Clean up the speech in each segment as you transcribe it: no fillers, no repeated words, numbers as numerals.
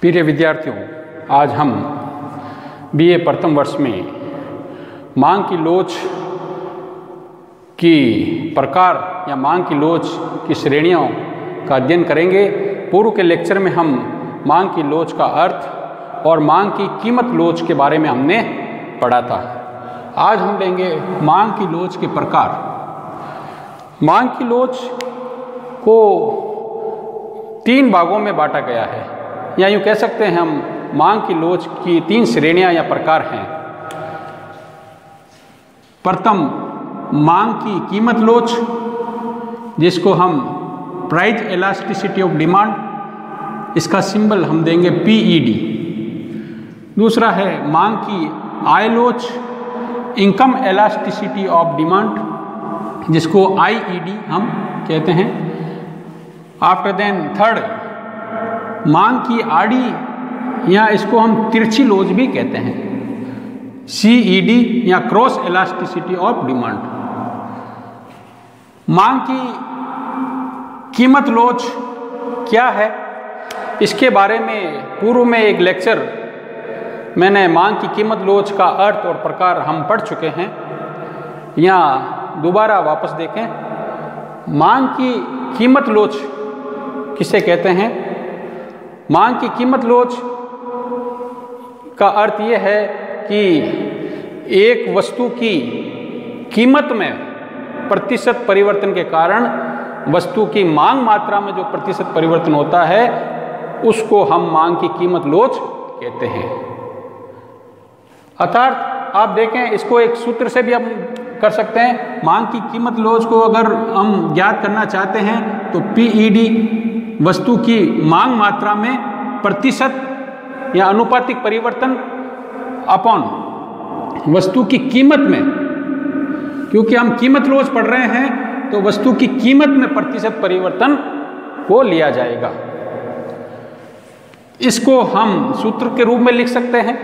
प्रिय विद्यार्थियों, आज हम बीए प्रथम वर्ष में मांग की लोच की प्रकार या मांग की लोच की श्रेणियों का अध्ययन करेंगे। पूर्व के लेक्चर में हम मांग की लोच का अर्थ और मांग की कीमत लोच के बारे में हमने पढ़ा था। आज हम लेंगे मांग की लोच के प्रकार। मांग की लोच को 3 भागों में बांटा गया है, या यूँ कह सकते हैं हम मांग की लोच की 3 श्रेणियां या प्रकार हैं। प्रथम मांग की कीमत लोच, जिसको हम प्राइस इलास्टिसिटी ऑफ डिमांड, इसका सिंबल हम देंगे PED। दूसरा है मांग की आय लोच, इनकम इलास्टिसिटी ऑफ डिमांड, जिसको IED हम कहते हैं। आफ्टर देन थर्ड मांग की आड़ी, या इसको हम तिरछी लोच भी कहते हैं, CED या क्रॉस इलास्टिसिटी ऑफ डिमांड। मांग की कीमत लोच क्या है, इसके बारे में पूर्व में एक लेक्चर मैंने मांग की कीमत लोच का अर्थ और प्रकार हम पढ़ चुके हैं। यहाँ दोबारा वापस देखें। मांग की कीमत लोच किसे कहते हैं? मांग की कीमत लोच का अर्थ यह है कि एक वस्तु की कीमत में प्रतिशत परिवर्तन के कारण वस्तु की मांग मात्रा में जो प्रतिशत परिवर्तन होता है, उसको हम मांग की कीमत लोच कहते हैं। अर्थात आप देखें, इसको एक सूत्र से भी हम कर सकते हैं। मांग की कीमत लोच को अगर हम ज्ञात करना चाहते हैं तो PED वस्तु की मांग मात्रा में प्रतिशत या अनुपातिक परिवर्तन अपॉन वस्तु की कीमत में, क्योंकि हम कीमत लोच पढ़ रहे हैं तो वस्तु की कीमत में प्रतिशत परिवर्तन को लिया जाएगा। इसको हम सूत्र के रूप में लिख सकते हैं।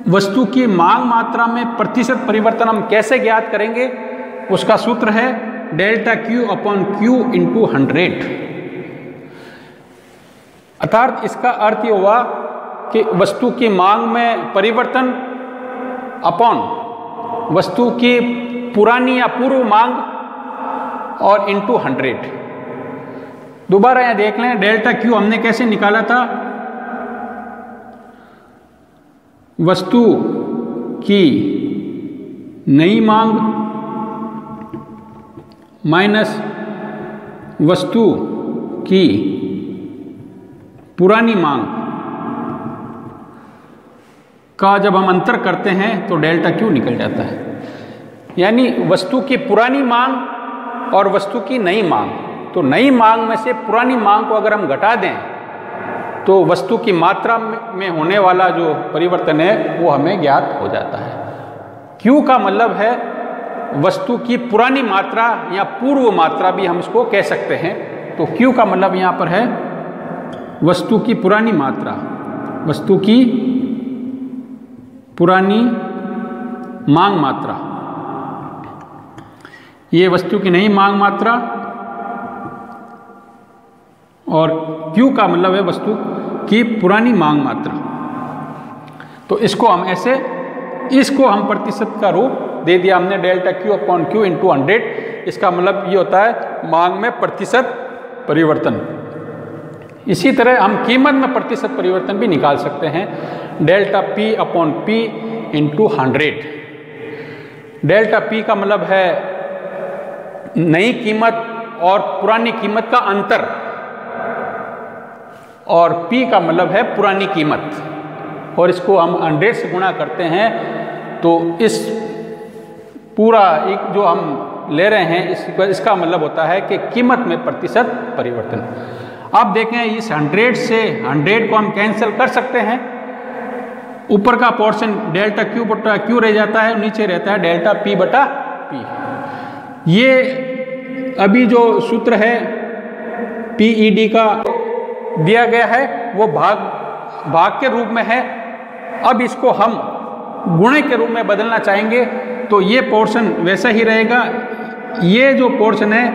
वस्तु की मांग मात्रा में प्रतिशत परिवर्तन हम कैसे ज्ञात करेंगे? उसका सूत्र है delta Q upon Q into 100। अर्थात इसका अर्थ ये हुआ कि वस्तु की मांग में परिवर्तन अपॉन वस्तु की पुरानी या पूर्व मांग और इंटू 100। दोबारा यहाँ देख लें, डेल्टा Q हमने कैसे निकाला था? वस्तु की नई मांग माइनस वस्तु की पुरानी मांग का जब हम अंतर करते हैं तो डेल्टा Q निकल जाता है। यानी वस्तु की पुरानी मांग और वस्तु की नई मांग, तो नई मांग में से पुरानी मांग को अगर हम घटा दें तो वस्तु की मात्रा में होने वाला जो परिवर्तन है वो हमें ज्ञात हो जाता है। Q का मतलब है वस्तु की पुरानी मात्रा या पूर्व मात्रा भी हम इसको कह सकते हैं। तो Q का मतलब यहाँ पर है वस्तु की पुरानी मात्रा, वस्तु की पुरानी मांग मात्रा, ये वस्तु की नई मांग मात्रा, और Q का मतलब है वस्तु की पुरानी मांग मात्रा। तो इसको हम ऐसे, इसको हम प्रतिशत का रूप दे दिया हमने, delta Q upon Q into 100। इसका मतलब ये होता है मांग में प्रतिशत परिवर्तन। इसी तरह हम कीमत में प्रतिशत परिवर्तन भी निकाल सकते हैं, delta P upon P into 100। Delta P का मतलब है नई कीमत और पुरानी कीमत का अंतर, और P का मतलब है पुरानी कीमत, और इसको हम 100 से गुणा करते हैं तो इस पूरा एक जो हम ले रहे हैं इसका मतलब होता है कि कीमत में प्रतिशत परिवर्तन। अब देखें, इस 100 से 100 को हम कैंसिल कर सकते हैं। ऊपर का पोर्शन डेल्टा Q बटा Q रह जाता है, नीचे रहता है डेल्टा P बटा P। ये अभी जो सूत्र है PED का दिया गया है वो भाग के रूप में है। अब इसको हम गुणे के रूप में बदलना चाहेंगे तो ये पोर्शन वैसा ही रहेगा। ये जो पोर्शन है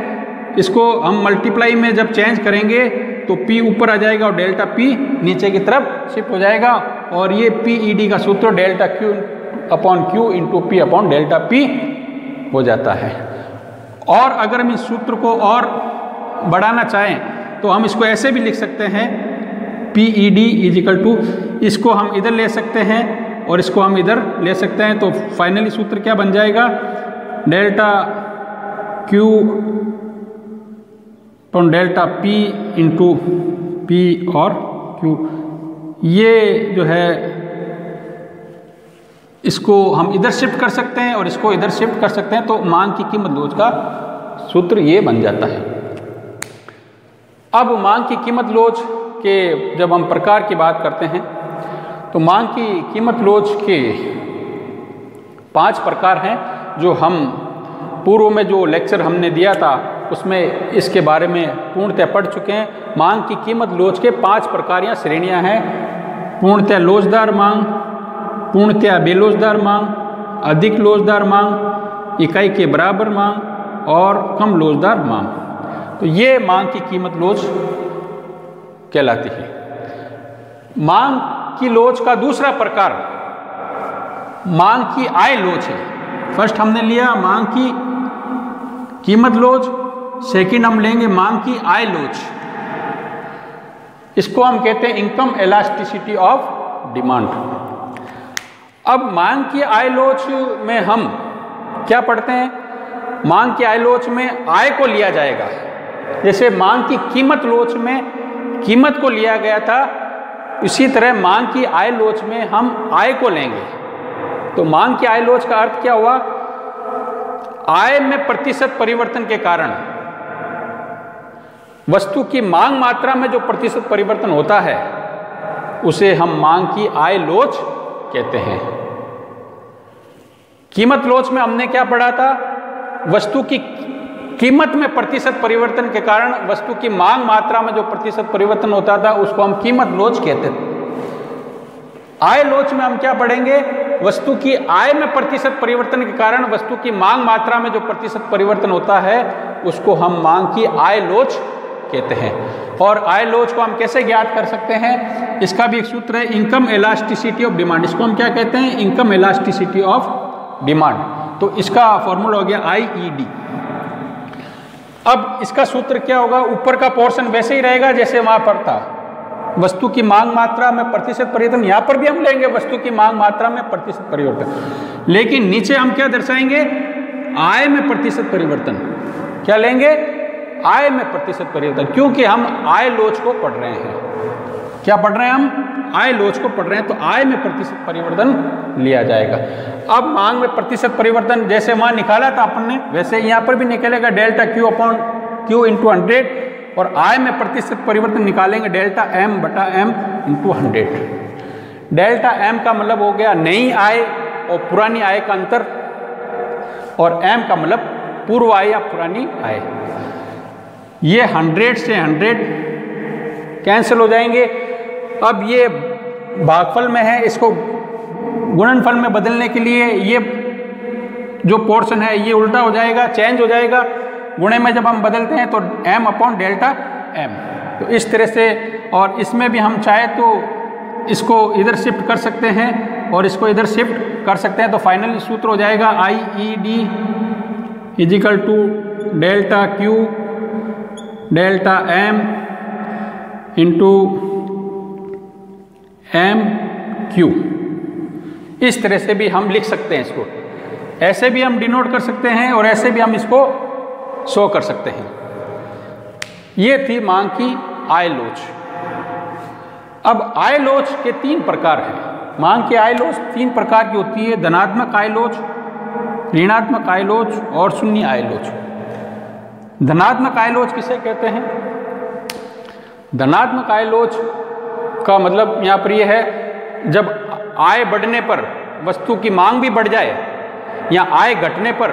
इसको हम मल्टीप्लाई में जब चेंज करेंगे तो P ऊपर आ जाएगा और डेल्टा P नीचे की तरफ शिफ्ट हो जाएगा और ये PED का सूत्र delta Q upon Q into P upon delta P हो जाता है। और अगर हम इस सूत्र को और बढ़ाना चाहें तो हम इसको ऐसे भी लिख सकते हैं, PED इज इक्वल टू, इसको हम इधर ले सकते हैं और इसको हम इधर ले सकते हैं। तो फाइनली सूत्र क्या बन जाएगा, delta Q upon delta P into P और Q। ये जो है इसको हम इधर शिफ्ट कर सकते हैं और इसको इधर शिफ्ट कर सकते हैं, तो मांग की कीमत लोच का सूत्र ये बन जाता है। अब मांग की कीमत लोच के जब हम प्रकार की बात करते हैं तो मांग की कीमत लोच के 5 प्रकार हैं, जो हम पूर्व में जो लेक्चर हमने दिया था उसमें इसके बारे में पूर्णतः पढ़ चुके हैं। मांग की कीमत लोच के 5 प्रकार या श्रेणियां हैं। पूर्णतः लोचदार मांग, पूर्णतः बेलोचदार मांग, अधिक लोचदार मांग, इकाई के बराबर मांग और कम लोचदार मांग। तो ये मांग की कीमत लोच कहलाती है। मांग की लोच का दूसरा प्रकार मांग की आय लोच है। फर्स्ट हमने लिया मांग की कीमत लोच, सेकंड हम लेंगे मांग की आय लोच। इसको हम कहते हैं इनकम इलास्टिसिटी ऑफ डिमांड। अब मांग की आय लोच में हम क्या पढ़ते हैं, मांग की आय लोच में आय को लिया जाएगा। जैसे मांग की कीमत लोच में कीमत को लिया गया था, इसी तरह मांग की आय लोच में हम आय को लेंगे। तो मांग की आय लोच का अर्थ क्या हुआ, आय में प्रतिशत परिवर्तन के कारण वस्तु की मांग मात्रा में जो प्रतिशत परिवर्तन होता है उसे हम मांग की आय लोच कहते हैं। कीमत लोच में हमने क्या पढ़ा था, वस्तु की कीमत में प्रतिशत परिवर्तन के कारण वस्तु की मांग मात्रा में जो प्रतिशत परिवर्तन होता था उसको हम कीमत लोच कहते थे। आय लोच में हम क्या पढ़ेंगे, वस्तु की आय में प्रतिशत परिवर्तन के कारण वस्तु की मांग मात्रा में जो प्रतिशत परिवर्तन होता है उसको हम मांग की आय लोच कहते हैं। और आय लोच को हम कैसे ज्ञात कर सकते हैं, इसका भी एक सूत्र है, इनकम इलास्टिसिटी ऑफ डिमांड। इसको हम क्या कहते हैं, इनकम इलास्टिसिटी ऑफ डिमांड। तो इसका फॉर्मूला हो गया IED। अब इसका सूत्र क्या होगा, ऊपर का पोर्शन वैसे ही रहेगा जैसे वहां पर था, वस्तु की मांग मात्रा में प्रतिशत परिवर्तन। यहां पर भी हम लेंगे वस्तु की मांग मात्रा में प्रतिशत परिवर्तन, लेकिन नीचे हम क्या दर्शाएंगे, आय में प्रतिशत परिवर्तन। क्या लेंगे, आय में प्रतिशत परिवर्तन, क्योंकि हम आय लोच को पढ़ रहे हैं। क्या पढ़ रहे हैं हम, आय लोच को पढ़ रहे हैं, तो आय में प्रतिशत परिवर्तन लिया जाएगा। अब मांग में प्रतिशत परिवर्तन जैसे वहां निकाला था अपन ने, वैसे यहां पर भी निकलेगा delta Q upon Q into 100, और आय में प्रतिशत परिवर्तन निकालेंगे डेल्टा M बटा M इंटू 100। डेल्टा M का मतलब हो गया नई आय और पुरानी आय का अंतर, और M का मतलब पूर्व आय या पुरानी आय। ये 100 से 100 कैंसिल हो जाएंगे। अब ये भागफल में है, इसको गुणनफल में बदलने के लिए ये जो पोर्शन है ये उल्टा हो जाएगा, चेंज हो जाएगा। गुणे में जब हम बदलते हैं तो M अपॉन डेल्टा M। तो इस तरह से, और इसमें भी हम चाहे तो इसको इधर शिफ्ट कर सकते हैं और इसको इधर शिफ्ट कर सकते हैं। तो फाइनली सूत्र हो जाएगा IED is equal to delta Q delta M into MQ। इस तरह से भी हम लिख सकते हैं इसको, ऐसे भी हम डिनोट कर सकते हैं और ऐसे भी हम इसको शो कर सकते हैं। ये थी मांग की आय लोच। अब आय लोच के 3 प्रकार हैं। मांग की आय लोच 3 प्रकार की होती है, धनात्मक आय लोच, ऋणात्मक आय लोच और शून्य आय लोच। धनात्मक आय लोच किसे कहते हैं, धनात्मक आय लोच का मतलब यहाँ पर यह है, जब आय बढ़ने पर वस्तु की मांग भी बढ़ जाए या आय घटने पर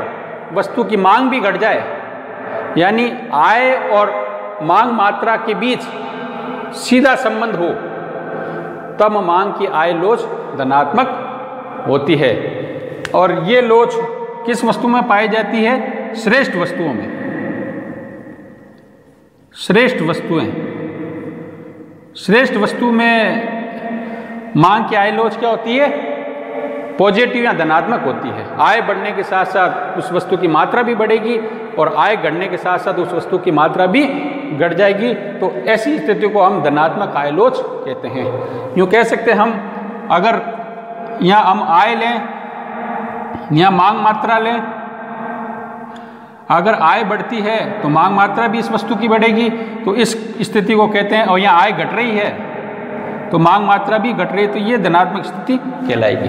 वस्तु की मांग भी घट जाए, यानी आय और मांग मात्रा के बीच सीधा संबंध हो, तब मांग की आय लोच धनात्मक होती है। और ये लोच किस वस्तु में पाई जाती है, श्रेष्ठ वस्तुओं में। श्रेष्ठ वस्तुएं श्रेष्ठ वस्तु में मांग की आय लोच क्या होती है? पॉजिटिव या धनात्मक होती है। आय बढ़ने के साथ साथ उस वस्तु की मात्रा भी बढ़ेगी और आय घटने के साथ साथ उस वस्तु की मात्रा भी घट जाएगी। तो ऐसी स्थिति को हम धनात्मक आय लोच कहते हैं। यूँ कह सकते हैं हम, अगर यहाँ हम आय लें, यहाँ मांग मात्रा लें, अगर आय बढ़ती है तो मांग मात्रा भी इस वस्तु की बढ़ेगी, तो इस स्थिति को कहते हैं। और यहाँ आय घट रही है तो मांग मात्रा भी घट रही है, तो ये धनात्मक स्थिति कहलाएगी।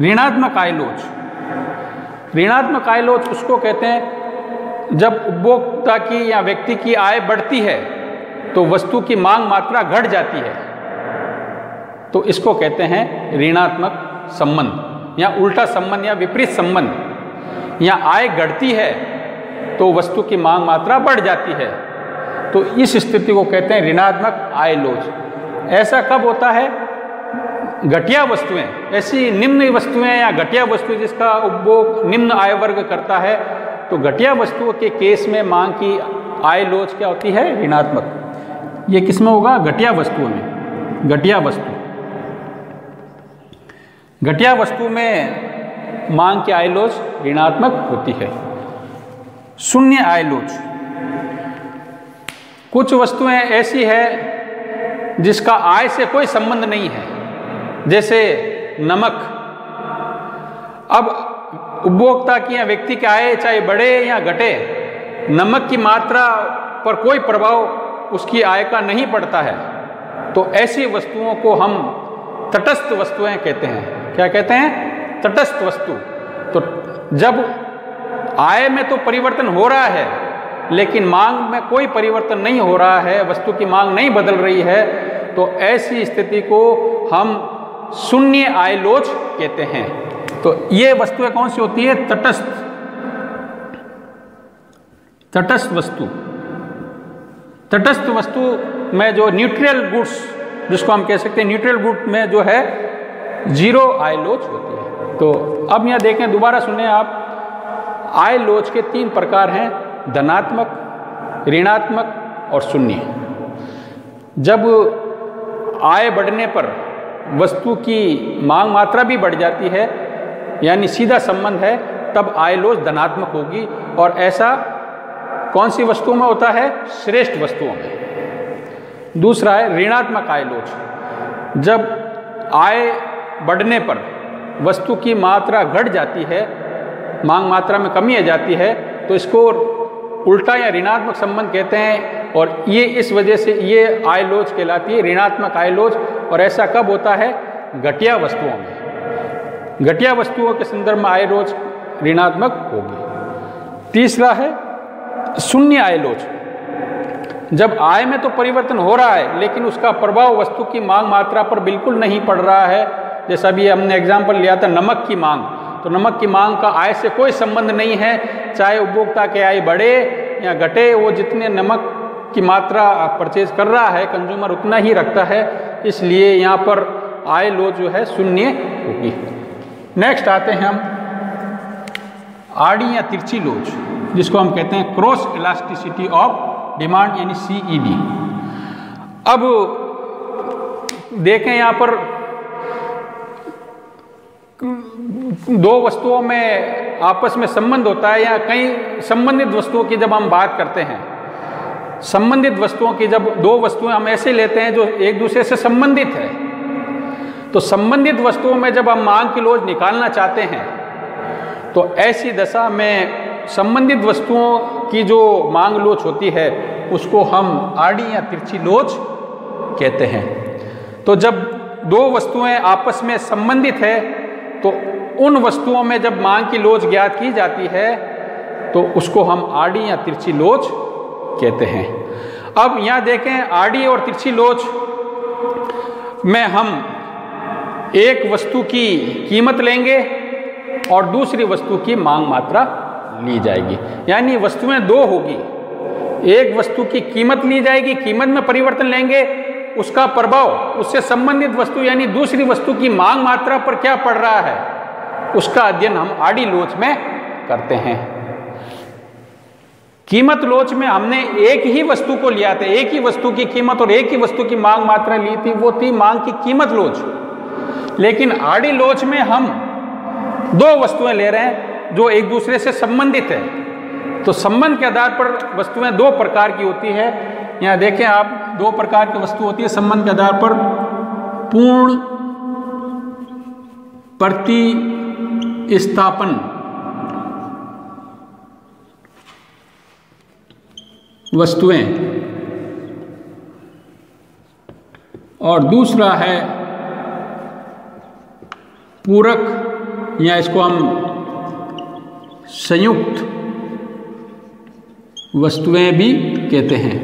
ऋणात्मक आय लोच, ऋणात्मक आय लोच उसको कहते हैं जब उपभोक्ता की या व्यक्ति की आय बढ़ती है तो वस्तु की मांग मात्रा घट जाती है, तो इसको कहते हैं ऋणात्मक संबंध या उल्टा संबंध या विपरीत संबंध। या आय घटती है तो वस्तु की मांग मात्रा बढ़ जाती है, तो इस स्थिति को कहते हैं ऋणात्मक आय लोच। ऐसा कब होता है? घटिया वस्तुएं, ऐसी निम्न वस्तुएं या घटिया वस्तु जिसका उपभोग निम्न आय वर्ग करता है, तो घटिया वस्तुओं के केस में मांग की आय लोच क्या होती है? ऋणात्मक। ये किस में होगा? घटिया वस्तुओं में। घटिया वस्तु, घटिया वस्तु में मांग की आय लोच ऋणात्मक होती है। शून्य आय लोच, कुछ वस्तुएं ऐसी है जिसका आय से कोई संबंध नहीं है, जैसे नमक। अब उपभोक्ता की या व्यक्ति की आय चाहे बढ़े या घटे, नमक की मात्रा पर कोई प्रभाव उसकी आय का नहीं पड़ता है, तो ऐसी वस्तुओं को हम तटस्थ वस्तुएं कहते हैं। क्या कहते हैं? तटस्थ वस्तु। तो जब आय में तो परिवर्तन हो रहा है लेकिन मांग में कोई परिवर्तन नहीं हो रहा है, वस्तु की मांग नहीं बदल रही है, तो ऐसी स्थिति को हम शून्य आय लोच कहते हैं। तो ये वस्तुएं कौन सी होती है? तटस्थ, तटस्थ वस्तु। तटस्थ वस्तु में जो न्यूट्रल गुड्स, जिसको हम कह सकते हैं न्यूट्रल गुड में जो है जीरो आय लोच होती है। तो अब यहाँ देखें, दोबारा सुने आप, आय लोच के 3 प्रकार हैं: धनात्मक, ऋणात्मक और शून्य। जब आय बढ़ने पर वस्तु की मांग मात्रा भी बढ़ जाती है, यानी सीधा संबंध है, तब आय लोच धनात्मक होगी। और ऐसा कौन सी वस्तुओं में होता है? श्रेष्ठ वस्तुओं में। दूसरा है ऋणात्मक आय लोच। जब आय बढ़ने पर वस्तु की मात्रा घट जाती है, मांग मात्रा में कमी आ जाती है, तो इसको उल्टा या ऋणात्मक संबंध कहते हैं। और ये इस वजह से ये आय लोच कहलाती है, ऋणात्मक आय लोच। और ऐसा कब होता है? घटिया वस्तुओं में। घटिया वस्तुओं के संदर्भ में आय लोच ऋणात्मक होगी। तीसरा है शून्य आय लोच। जब आय में तो परिवर्तन हो रहा है लेकिन उसका प्रभाव वस्तु की मांग मात्रा पर बिल्कुल नहीं पड़ रहा है। जैसा भी हमने एग्जाम्पल लिया था नमक की मांग, तो नमक की मांग का आय से कोई संबंध नहीं है, चाहे उपभोक्ता के आय बढ़े या घटे, वो जितने नमक की मात्रा परचेज कर रहा है कंज्यूमर उतना ही रखता है, इसलिए यहाँ पर आय लोच जो है शून्य होगी। नेक्स्ट आते हैं हम आड़ी या तिरछी लोच, जिसको हम कहते हैं क्रॉस इलास्टिसिटी ऑफ डिमांड यानी CED। अब देखें यहाँ पर दो वस्तुओं में आपस में संबंध होता है, या कई संबंधित वस्तुओं की जब हम बात करते हैं, संबंधित वस्तुओं की जब दो वस्तुएं हम ऐसे लेते हैं जो एक दूसरे से संबंधित है, तो संबंधित वस्तुओं में जब हम मांग की लोच निकालना चाहते हैं, तो ऐसी दशा में संबंधित वस्तुओं की जो मांग लोच होती है उसको हम आड़ी या तिरछी लोच कहते हैं। तो जब दो वस्तुएं आपस में संबंधित है तो उन वस्तुओं में जब मांग की लोच ज्ञात की जाती है तो उसको हम आड़ी या तिरछी लोच कहते हैं। अब यहाँ देखें, आड़ी और तिरछी लोच में हम एक वस्तु की कीमत लेंगे और दूसरी वस्तु की मांग मात्रा ली जाएगी, यानी वस्तुएं दो होगी। एक वस्तु की कीमत ली जाएगी, कीमत में परिवर्तन लेंगे, उसका प्रभाव उससे संबंधित वस्तु यानी दूसरी वस्तु की मांग मात्रा पर क्या पड़ रहा है, उसका अध्ययन हम आड़ी लोच में करते हैं। कीमत लोच में हमने एक ही वस्तु को लिया था, एक ही वस्तु की कीमत और एक ही वस्तु की मांग मात्रा ली थी, वो थी मांग की कीमत लोच। लेकिन आड़ी लोच में हम दो वस्तुएं ले रहे हैं जो एक दूसरे से संबंधित है। तो संबंध के आधार पर वस्तुएं दो प्रकार की होती है। यहाँ देखें आप, दो प्रकार की वस्तु होती है संबंध के आधार पर। पूर्ण प्रतिस्थापन वस्तुएं और दूसरा है पूरक, या इसको हम संयुक्त वस्तुएं भी कहते हैं।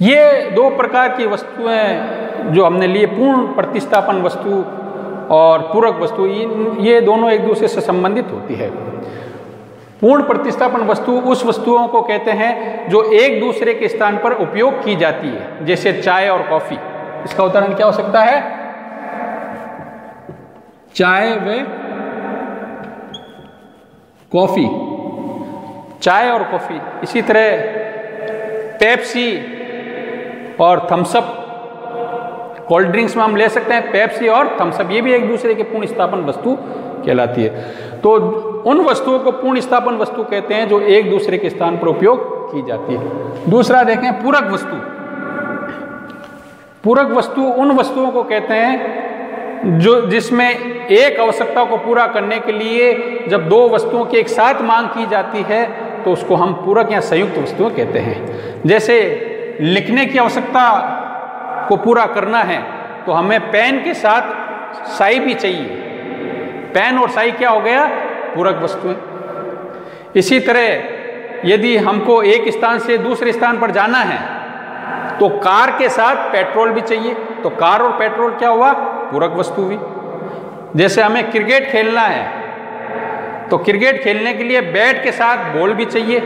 ये दो प्रकार की वस्तुएं जो हमने लिए, पूर्ण प्रतिस्थापन वस्तु और पूरक वस्तु, ये दोनों एक दूसरे से संबंधित होती है। पूर्ण प्रतिस्थापन वस्तु उस वस्तुओं को कहते हैं जो एक दूसरे के स्थान पर उपयोग की जाती है, जैसे चाय और कॉफी। इसका उदाहरण क्या हो सकता है? चाय व कॉफी, चाय और कॉफी। इसी तरह पेप्सी और थम्सअप, कोल्ड ड्रिंक्स में हम ले सकते हैं पेप्सी और थम्सअप, ये भी एक दूसरे के पूर्ण स्थापन वस्तु कहलाती है। तो उन वस्तुओं को पूर्ण स्थापन वस्तु कहते हैं जो एक दूसरे के स्थान पर उपयोग की जाती है। दूसरा देखें पूरक वस्तु। पूरक वस्तु उन वस्तुओं को कहते हैं जो जिसमें एक आवश्यकता को पूरा करने के लिए जब दो वस्तुओं की एक साथ मांग की जाती है तो उसको हम पूरक या संयुक्त वस्तुएं कहते हैं। जैसे लिखने की आवश्यकता को पूरा करना है तो हमें पेन के साथ स्याही भी चाहिए। पेन और स्याही क्या हो गया? पूरक वस्तुएं। इसी तरह यदि हमको एक स्थान से दूसरे स्थान पर जाना है तो कार के साथ पेट्रोल भी चाहिए, तो कार और पेट्रोल क्या हुआ? पूरक वस्तु हुई। जैसे हमें क्रिकेट खेलना है तो क्रिकेट खेलने के लिए बैट के साथ बॉल भी चाहिए,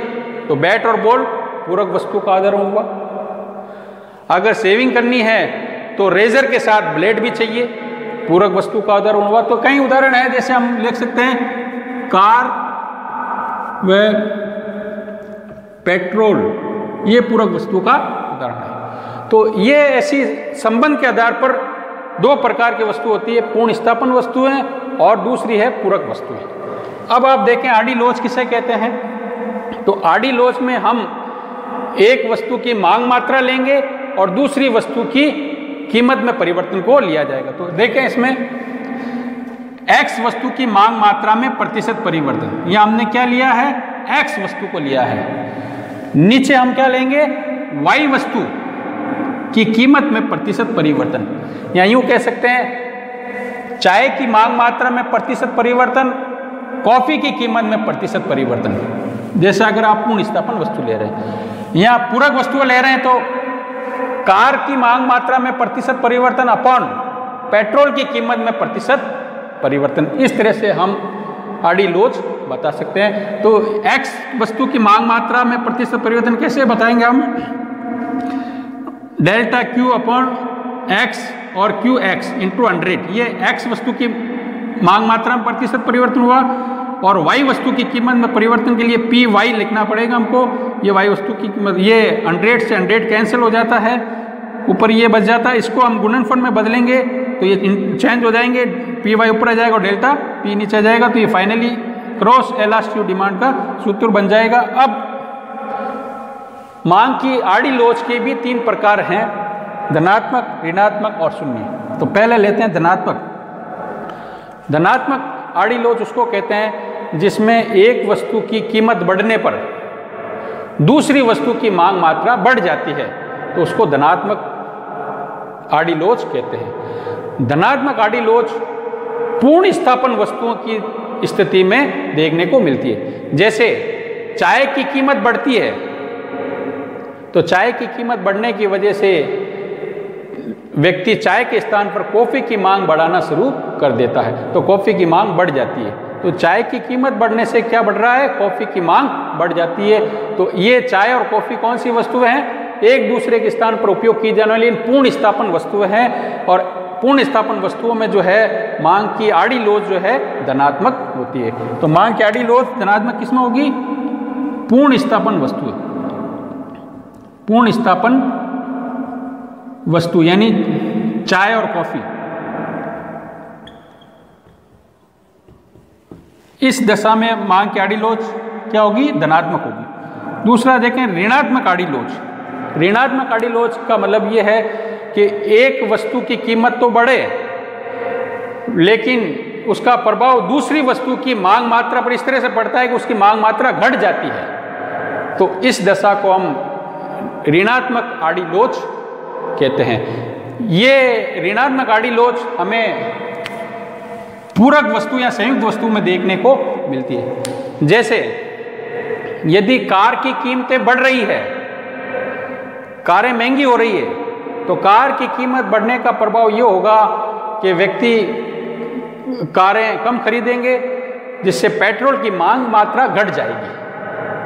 तो बैट और बॉल पूरक वस्तु का उदाहरण हुआ। अगर शेविंग करनी है तो रेजर के साथ ब्लेड भी चाहिए, पूरक वस्तु का उदाहरण हुआ। तो कई उदाहरण है, जैसे हम लिख सकते हैं कार व पेट्रोल, ये पूरक वस्तु का उदाहरण है। तो ये ऐसी संबंध के आधार पर दो प्रकार की वस्तु होती है, पूर्ण स्थापन वस्तुएं और दूसरी है पूरक वस्तुएं। अब आप देखें आड़ी लोच किसे कहते हैं। तो आड़ी लोच में हम एक वस्तु की मांग मात्रा लेंगे और दूसरी वस्तु की कीमत में परिवर्तन को लिया जाएगा। तो देखें इसमें x वस्तु की मांग मात्रा में प्रतिशत परिवर्तन, यह हमने क्या लिया है? x वस्तु को लिया है। नीचे हम क्या लेंगे? y वस्तु की कीमत में प्रतिशत परिवर्तन, या यूं कह सकते हैं चाय की मांग मात्रा में प्रतिशत परिवर्तन, कॉफी की कीमत में प्रतिशत परिवर्तन। जैसे अगर आप पूर्ण स्थापन वस्तु ले रहे हैं या पूरक वस्तु ले रहे हैं तो कार की मांग मात्रा में प्रतिशत परिवर्तन अपॉन पेट्रोल की कीमत में प्रतिशत परिवर्तन। इस तरह से हम आड़ी लोच बता सकते हैं। तो x वस्तु की मांग मात्रा में प्रतिशत परिवर्तन कैसे बताएंगे हम? डेल्टा Q अपॉन x और QX इंटू 100, ये x वस्तु की मांग मात्रा में प्रतिशत परिवर्तन हुआ और y वस्तु की कीमत में परिवर्तन के लिए PY लिखना पड़ेगा हमको। ये y वस्तु की कीमत, ये 100 से 100 कैंसिल हो जाता है, ऊपर ये बच जाता है। इसको हम गुणनफल में बदलेंगे तो ये चेंज हो जाएंगे, PY ऊपर आ जाएगा और डेल्टा P नीचे आ जाएगा। तो ये फाइनली क्रॉस इलास्टिक डिमांड का सूत्र बन जाएगा। अब मांग की आड़ी लोच के भी 3 प्रकार हैं, धनात्मक, ऋणात्मक और शून्य। तो पहले लेते हैं धनात्मक। धनात्मक आड़ी लोच उसको कहते हैं जिसमें एक वस्तु की कीमत बढ़ने पर दूसरी वस्तु की मांग मात्रा बढ़ जाती है, तो उसको धनात्मक आड़ी लोच कहते हैं। धनात्मक आड़ी लोच पूर्ण स्थापन वस्तुओं की स्थिति में देखने को मिलती है। जैसे चाय की कीमत बढ़ती है तो चाय की कीमत बढ़ने की वजह से व्यक्ति चाय के स्थान पर कॉफ़ी की मांग बढ़ाना शुरू कर देता है, तो कॉफ़ी की मांग बढ़ जाती है। तो चाय की कीमत बढ़ने से क्या बढ़ रहा है? कॉफ़ी की मांग बढ़ जाती है। तो ये चाय और कॉफ़ी कौन सी वस्तुएं हैं? एक दूसरे के स्थान पर उपयोग की जाने वाली पूर्ण स्थापन वस्तुएं हैं। और पूर्ण स्थापन वस्तुओं में जो है मांग की आड़ी लोच जो है धनात्मक होती है। तो मांग की आड़ी लोच धनात्मक किसमें होगी? पूर्ण स्थापन वस्तु है। पूर्ण स्थापन वस्तु यानी चाय और कॉफी। इस दशा में मांग की आड़ी लोच क्या होगी? धनात्मक होगी। दूसरा देखें ऋणात्मक आड़ी लोच। ऋणात्मक आड़ी लोच का मतलब यह है कि एक वस्तु की कीमत तो बढ़े लेकिन उसका प्रभाव दूसरी वस्तु की मांग मात्रा पर इस तरह से पड़ता है कि उसकी मांग मात्रा घट जाती है। तो इस दशा को हम ऋणात्मक आड़ी लोच कहते हैं। ये ऋणात्मक आड़ी लोच हमें पूरक वस्तु या संयुक्त वस्तु में देखने को मिलती है। जैसे यदि कार की कीमतें बढ़ रही है, कारें महंगी हो रही है, तो कार की कीमत बढ़ने का प्रभाव ये होगा कि व्यक्ति कारें कम खरीदेंगे, जिससे पेट्रोल की मांग मात्रा घट जाएगी।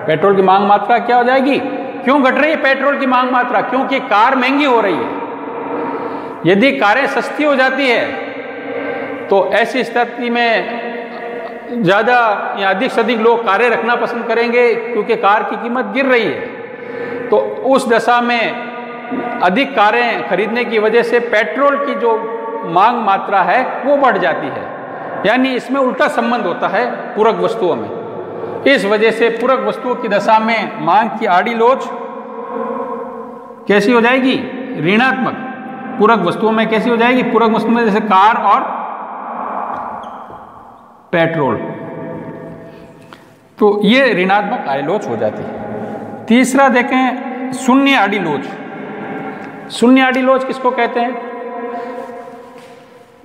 पेट्रोल की मांग मात्रा क्या हो जाएगी? क्यों घट रही है पेट्रोल की मांग मात्रा? क्योंकि कार महंगी हो रही है। यदि कारें सस्ती हो जाती है तो ऐसी स्थिति में ज़्यादा या अधिक से अधिक लोग कारें रखना पसंद करेंगे क्योंकि कार की कीमत गिर रही है। तो उस दशा में अधिक कारें खरीदने की वजह से पेट्रोल की जो मांग मात्रा है वो बढ़ जाती है। यानी इसमें उल्टा संबंध होता है पूरक वस्तुओं में। इस वजह से पूरक वस्तुओं की दशा में मांग की आड़ी लोच कैसी हो जाएगी? ऋणात्मक। पूरक वस्तुओं में कैसी हो जाएगी? पूरक वस्तु में जैसे कार और पेट्रोल, तो ये ऋणात्मक आड़ी लोच हो जाती है। तीसरा देखें शून्य आड़ी लोच। शून्य आड़ी लोच किसको कहते हैं?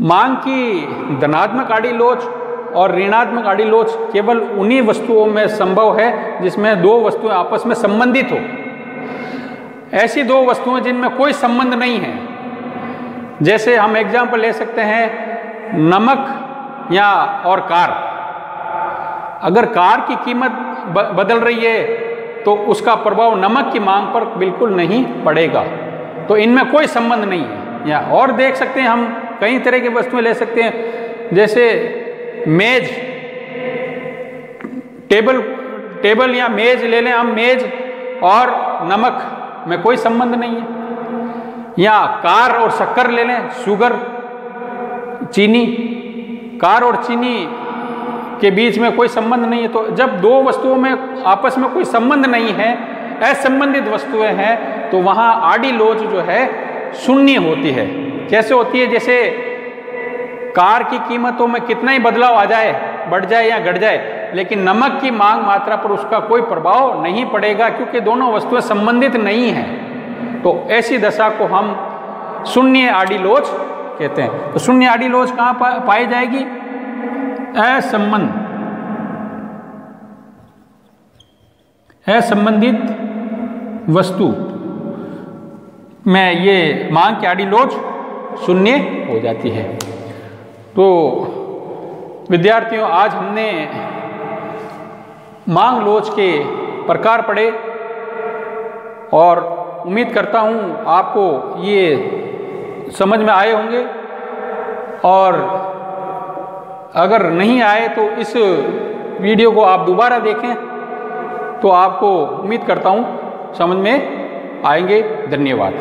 मांग की धनात्मक आड़ी लोच और ऋणात्मक आड़ी लोच केवल उन्हीं वस्तुओं में संभव है जिसमें दो वस्तुएं आपस में संबंधित हो। ऐसी दो वस्तुएं जिनमें कोई संबंध नहीं है, जैसे हम एग्जाम्पल ले सकते हैं नमक या और कार। अगर कार की कीमत बदल रही है तो उसका प्रभाव नमक की मांग पर बिल्कुल नहीं पड़ेगा। तो इनमें कोई संबंध नहीं है। या और देख सकते हैं हम कई तरह की वस्तुएं ले सकते हैं, जैसे मेज, टेबल या मेज ले लें हम। मेज और नमक में कोई संबंध नहीं है। या कार और शक्कर ले लें, शुगर, चीनी। कार और चीनी के बीच में कोई संबंध नहीं है। तो जब दो वस्तुओं में आपस में कोई संबंध नहीं है, असंबंधित वस्तुएं हैं, तो वहां आड़ी लोच जो है शून्य होती है। कैसे होती है? जैसे कार की कीमतों में कितना ही बदलाव आ जाए, बढ़ जाए या घट जाए, लेकिन नमक की मांग मात्रा पर उसका कोई प्रभाव नहीं पड़ेगा क्योंकि दोनों वस्तुएं संबंधित नहीं हैं। तो ऐसी दशा को हम शून्य आड़ी लोच कहते हैं। तो शून्य आड़ी लोच कहाँ पाई जाएगी? असंबंधित वस्तु में ये मांग की आड़ी लोच शून्य हो जाती है। तो विद्यार्थियों, आज हमने मांग लोच के प्रकार पढ़े और उम्मीद करता हूँ आपको ये समझ में आए होंगे, और अगर नहीं आए तो इस वीडियो को आप दोबारा देखें तो आपको उम्मीद करता हूँ समझ में आएंगे। धन्यवाद।